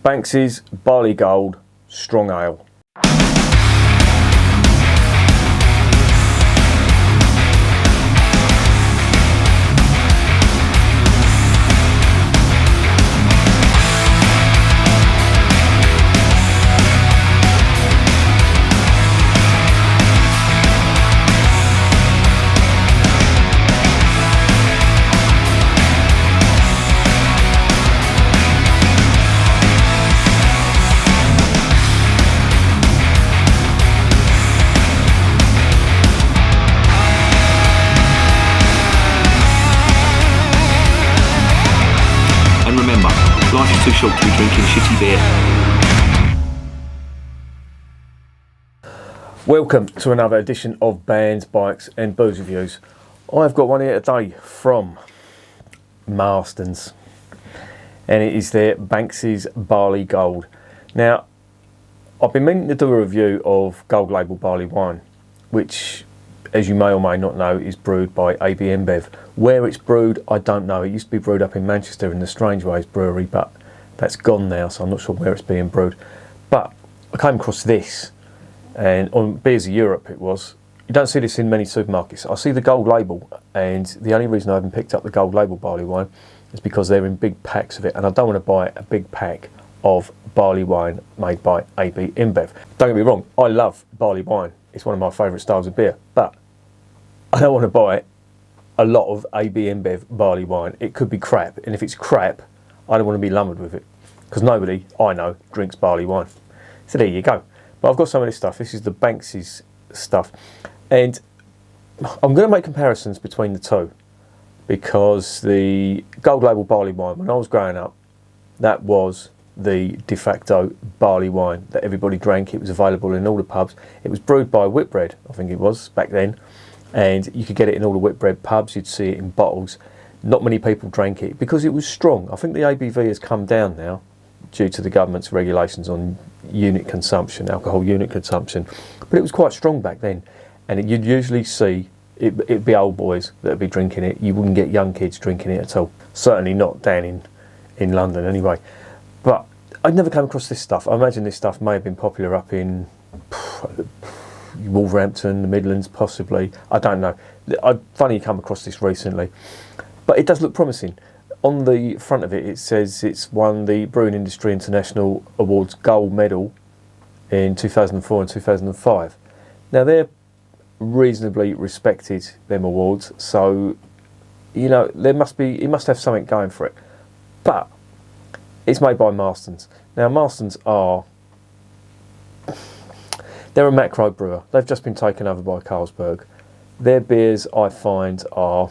Banks's Barley Gold Strong Ale. And remember, life is too short to be drinking shitty beer. Welcome to another edition of Bands, Bikes and Booze Reviews. I've got one here today from Marston's, and it is their Banks's Barley Gold. Now, I've been meaning to do a review of Gold Label Barley Wine, which, as you may or may not know, is brewed by Abv InBev. Where it's brewed, I don't know. It used to be brewed up in Manchester in the Strangeways Brewery, but that's gone now, so I'm not sure where it's being brewed. But I came across this, and on Beers of Europe it was. You don't see this in many supermarkets. I see the gold label, and the only reason I haven't picked up the gold label barley wine is because they're in big packs of it, and I don't want to buy a big pack of barley wine made by Abv InBev. Don't get me wrong, I love barley wine. It's one of my favourite styles of beer, but I don't want to buy a lot of Abv InBev barley wine. It could be crap, and if it's crap, I don't want to be lumbered with it, because nobody I know drinks barley wine. So there you go. But I've got some of this stuff. This is the Banks's stuff, and I'm going to make comparisons between the two, because the gold label barley wine, when I was growing up, that was the de facto barley wine that everybody drank. It was available in all the pubs. It was brewed by Whitbread, I think it was, back then. And you could get it in all the Whitbread pubs. You'd see it in bottles. Not many people drank it because it was strong. I think the ABV has come down now due to the government's regulations on unit consumption, alcohol unit consumption. But it was quite strong back then. And you'd usually see it'd be old boys that would be drinking it. You wouldn't get young kids drinking it at all. Certainly not down in London anyway. But I'd never come across this stuff. I imagine this stuff may have been popular up in Wolverhampton, the Midlands, possibly. I don't know. I've only come across this recently, but it does look promising. On the front of it, it says it's won the Brewing Industry International Awards Gold Medal in 2004 and 2005. Now, they're reasonably respected, them awards, so you know it must have something going for it. But it's made by Marston's. Now, Marston's they're a macro brewer. They've just been taken over by Carlsberg. Their beers, I find, are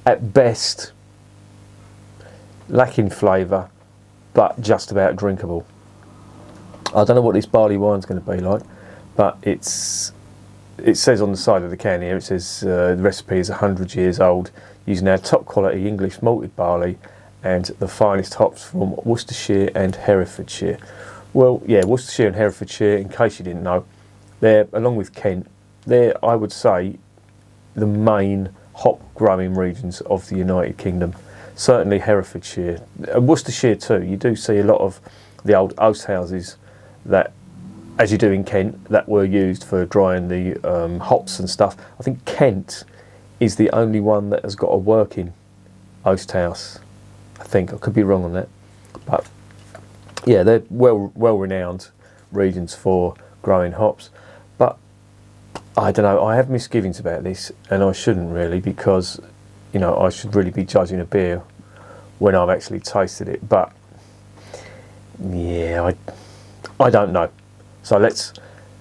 at best lacking flavour, but just about drinkable. I don't know what this barley wine's going to be like, but it says on the side of the can here, it says the recipe is 100 years old, using our top quality English malted barley and the finest hops from Worcestershire and Herefordshire. Well, yeah, Worcestershire and Herefordshire, in case you didn't know, they're, along with Kent, they're, I would say, the main hop growing regions of the United Kingdom. Certainly Herefordshire, and Worcestershire too. You do see a lot of the old oast houses that, as you do in Kent, that were used for drying the hops and stuff. I think Kent is the only one that has got a working oast house. I think I could be wrong on that, but yeah, they're well-renowned regions for growing hops. But I don't know, I have misgivings about this, and I shouldn't really, because you know I should really be judging a beer when I've actually tasted it. But yeah, I don't know. So let's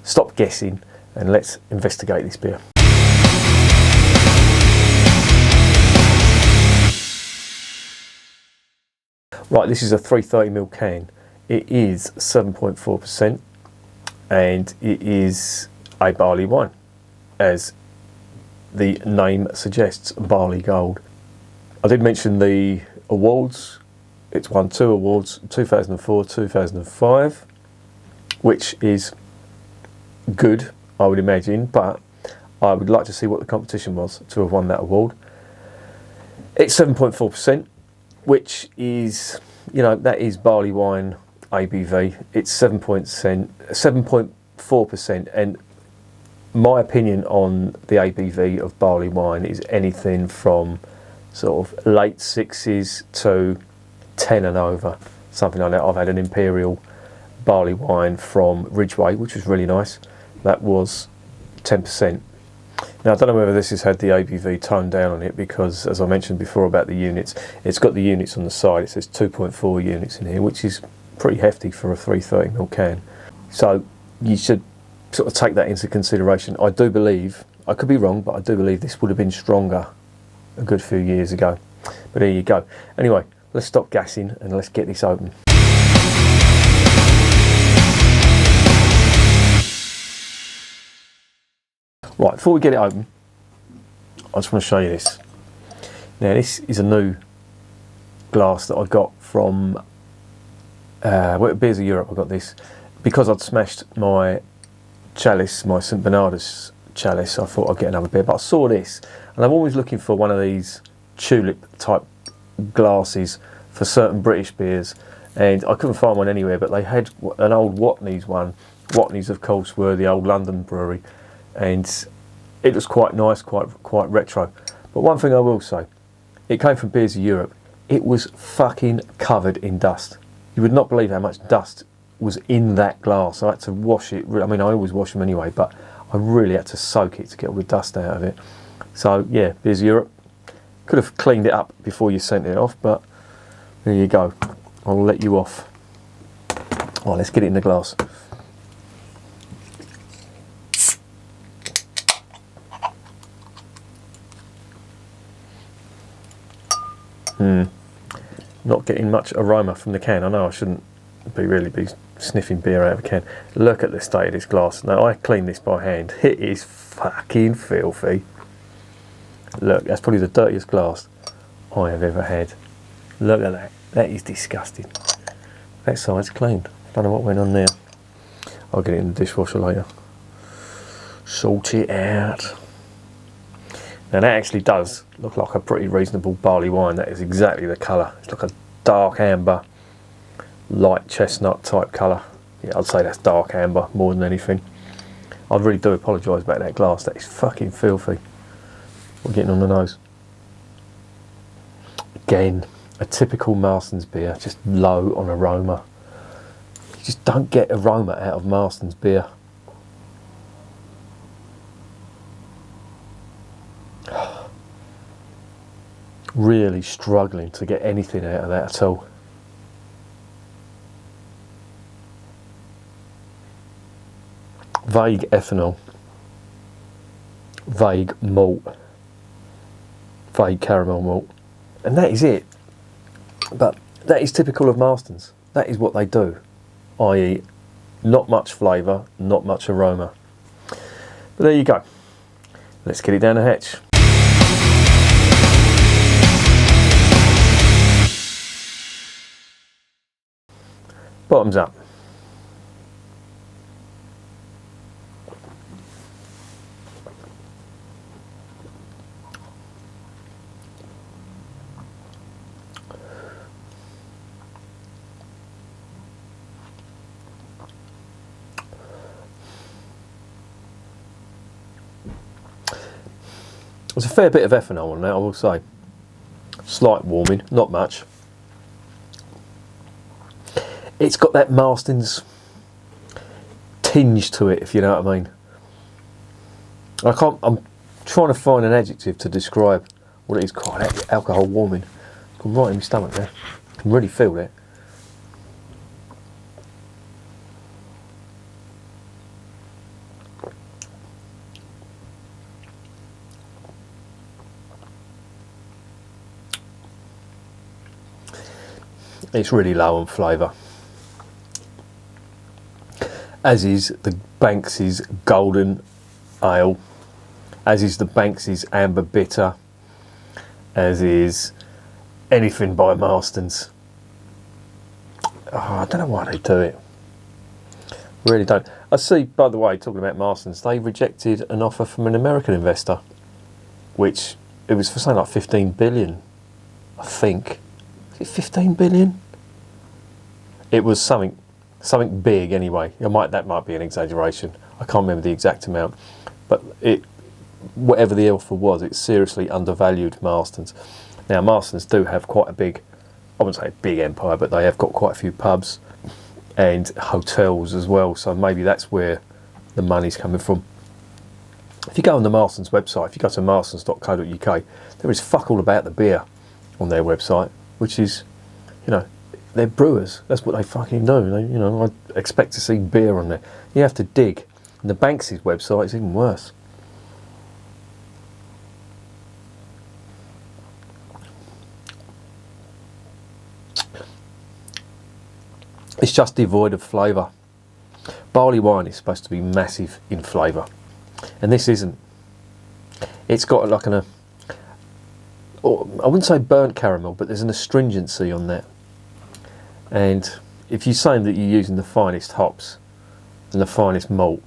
stop guessing and let's investigate this beer. Right, this is a 330ml can. It is 7.4%, and it is a barley wine, as the name suggests, Barley Gold. I did mention the awards. It's won 2 awards, 2004, 2005, which is good, I would imagine, but I would like to see what the competition was to have won that award. It's 7.4%, which is, you know, that is barley wine ABV. It's 7.4%, and my opinion on the ABV of barley wine is anything from sort of late 6s to 10 and over, something like that. I've had an imperial barley wine from Ridgeway, which was really nice. That was 10%. Now, I don't know whether this has had the ABV toned down on it, because as I mentioned before about the units, it's got the units on the side. It says 2.4 units in here, which is pretty hefty for a 330ml can. So you should sort of take that into consideration. I do believe, I could be wrong, but I do believe this would have been stronger a good few years ago. But there you go. Anyway, let's stop gassing and let's get this open. Right, before we get it open, I just want to show you this. Now, this is a new glass that I got from Beers of Europe. I got this because I'd smashed my chalice, my St Bernardus chalice. I thought I'd get another beer, but I saw this, and I'm always looking for one of these tulip type glasses for certain British beers, and I couldn't find one anywhere, but they had an old Watney's one. Watney's, of course, were the old London brewery, and it was quite nice, quite retro. But one thing I will say, it came from Beers of Europe. It was fucking covered in dust. You would not believe how much dust was in that glass. I had to wash it. I mean, I always wash them anyway, but I really had to soak it to get all the dust out of it. So yeah, Beers of Europe. Could have cleaned it up before you sent it off, but there you go. I'll let you off. Right, let's get it in the glass. Not getting much aroma from the can. I know I shouldn't really be sniffing beer out of a can. Look at the state of this glass. Now, I cleaned this by hand. It is fucking filthy. Look, that's probably the dirtiest glass I have ever had. Look at that. That is disgusting. That side's cleaned. Don't know what went on there. I'll get it in the dishwasher later. Sort it out. Now, that actually does look like a pretty reasonable barley wine. That is exactly the colour. It's like a dark amber, light chestnut type colour. Yeah, I'd say that's dark amber more than anything. I really do apologise about that glass. That is fucking filthy. We're getting on the nose. Again, a typical Marston's beer, just low on aroma. You just don't get aroma out of Marston's beer. Really struggling to get anything out of that at all. Vague ethanol, vague malt, vague caramel malt, and that is it. But that is typical of Marston's. That is what they do, i.e. not much flavour, not much aroma. But there you go. Let's get it down the hatch. Bottoms up. There's a fair bit of ethanol on that, I will say. Slight warming, not much. It's got that Marston's tinge to it, if you know what I mean. I'm trying to find an adjective to describe what it is. Quite alcohol warming. It's gone right in my stomach there. I can really feel that. It's really low on flavour. As is the Banks's Golden Ale, as is the Banks's Amber Bitter, as is anything by Marston's. Oh, I don't know why they do it. Really don't. I see, by the way, talking about Marston's, they rejected an offer from an American investor, which it was for something like 15 billion, I think. Is it 15 billion? It was something big anyway. That might be an exaggeration. I can't remember the exact amount, but whatever the offer was, it seriously undervalued Marston's. Now Marston's do have quite a big, I wouldn't say a big empire, but they have got quite a few pubs and hotels as well. So maybe that's where the money's coming from. If you go on the Marston's website, if you go to marstons.co.uk, there is fuck all about the beer on their website, which is, they're brewers. That's what they fucking do. I expect to see beer on there. You have to dig. And the Banks' website is even worse. It's just devoid of flavour. Barley wine is supposed to be massive in flavour, and this isn't. It's got like I wouldn't say burnt caramel, but there's an astringency on that. And if you're saying that you're using the finest hops and the finest malt,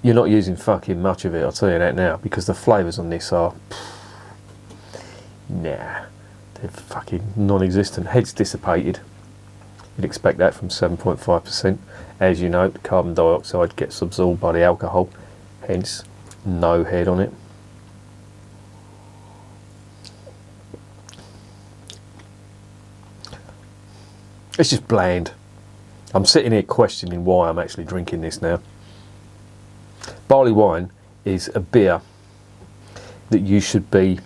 you're not using fucking much of it, I'll tell you that now, because the flavours on this are, they're fucking non-existent. Head's dissipated. You'd expect that from 7.5%. As you know, carbon dioxide gets absorbed by the alcohol, hence no head on it. It's just bland. I'm sitting here questioning why I'm actually drinking this now. Barley wine is a beer that you should be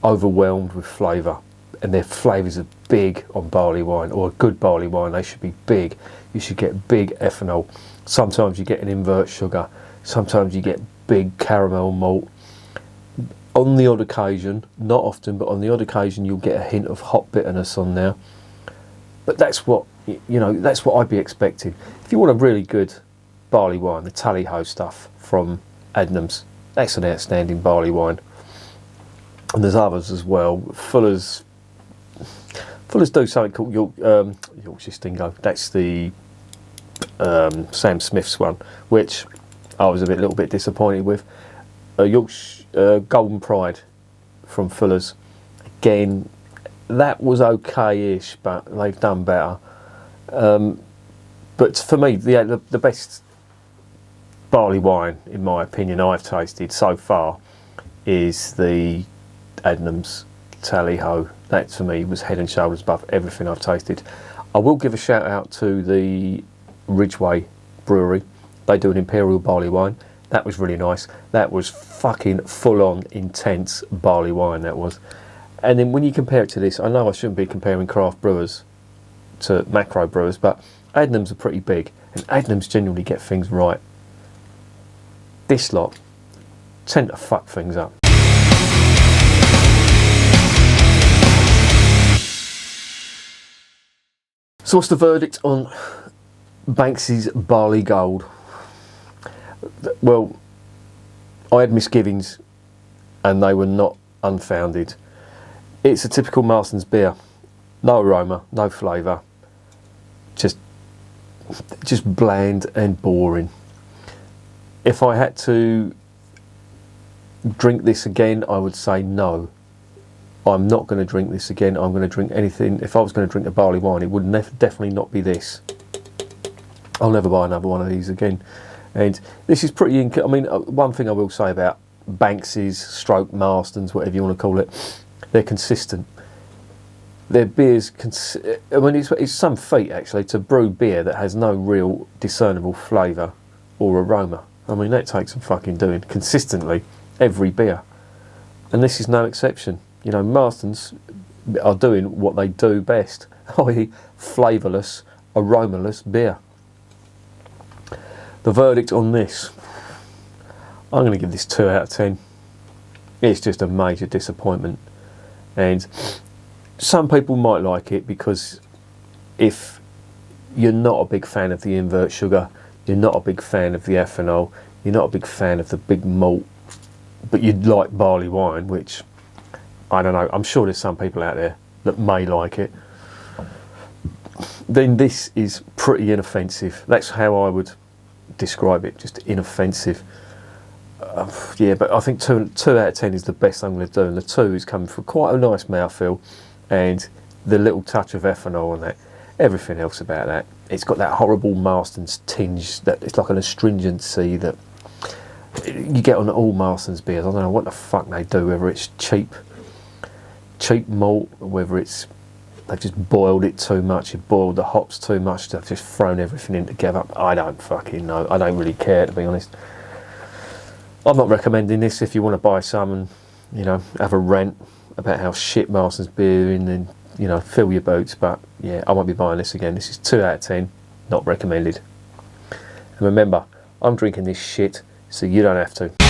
overwhelmed with flavour, and their flavours are big on barley wine, or a good barley wine, they should be big. You should get big ethanol. Sometimes you get an invert sugar, sometimes you get big caramel malt. On the odd occasion, not often, but on the odd occasion you'll get a hint of hop bitterness on there. But that's what that's what I'd be expecting. If you want a really good barley wine, the Tally-Ho stuff from Adnams, that's an outstanding barley wine. And there's others as well. Fuller's do something called Yorkshire Stingo. That's the Sam Smith's one, which I was a little bit disappointed with. Yorkshire Golden Pride from Fuller's, again, that was okay-ish, but they've done better. But for me, the best barley wine, in my opinion, I've tasted so far is the Adnams Tally-Ho. That for me was head and shoulders above everything I've tasted. I will give a shout out to the Ridgeway Brewery. They do an imperial barley wine. That was really nice. That was fucking full-on intense barley wine, that was. And then when you compare it to this, I know I shouldn't be comparing craft brewers to macro brewers, but Adnams are pretty big, and Adnams generally get things right. This lot tend to fuck things up. So what's the verdict on Banks's Barley Gold? Well, I had misgivings, and they were not unfounded. It's a typical Marston's beer. No aroma, no flavour. Just bland and boring. If I had to drink this again, I would say no. I'm not going to drink this again. I'm going to drink anything. If I was going to drink a barley wine, it would definitely not be this. I'll never buy another one of these again. And this is pretty... one thing I will say about Banks's, stroke Marston's, whatever you want to call it, they're consistent. Their beers... it's some feat, actually, to brew beer that has no real discernible flavour or aroma. That takes some fucking doing. Consistently, every beer. And this is no exception. Marston's are doing what they do best, i.e. flavourless, aromaless beer. The verdict on this, I'm going to give this 2 out of 10. It's just a major disappointment. And some people might like it because if you're not a big fan of the invert sugar, you're not a big fan of the ethanol, you're not a big fan of the big malt, but you'd like barley wine, which, I don't know, I'm sure there's some people out there that may like it, then this is pretty inoffensive. That's how I would describe it, just inoffensive. But I think 2 out of 10 is the best I'm going to do, and the 2 is coming from quite a nice mouthfeel and the little touch of ethanol on that. everything else about that. It's got that horrible Marston's tinge, that it's like an astringency that you get on all Marston's beers. I don't know what the fuck they do, whether it's cheap malt, or whether it's they've just boiled it too much, you've boiled the hops too much, they've just thrown everything in together. I don't fucking know. I don't really care, to be honest. I'm not recommending this if you want to buy some and, you know, have a rant about how shit Marston's beer and then, you know, fill your boots. But yeah, I won't be buying this again. This is 2 out of 10, not recommended. And remember, I'm drinking this shit so you don't have to.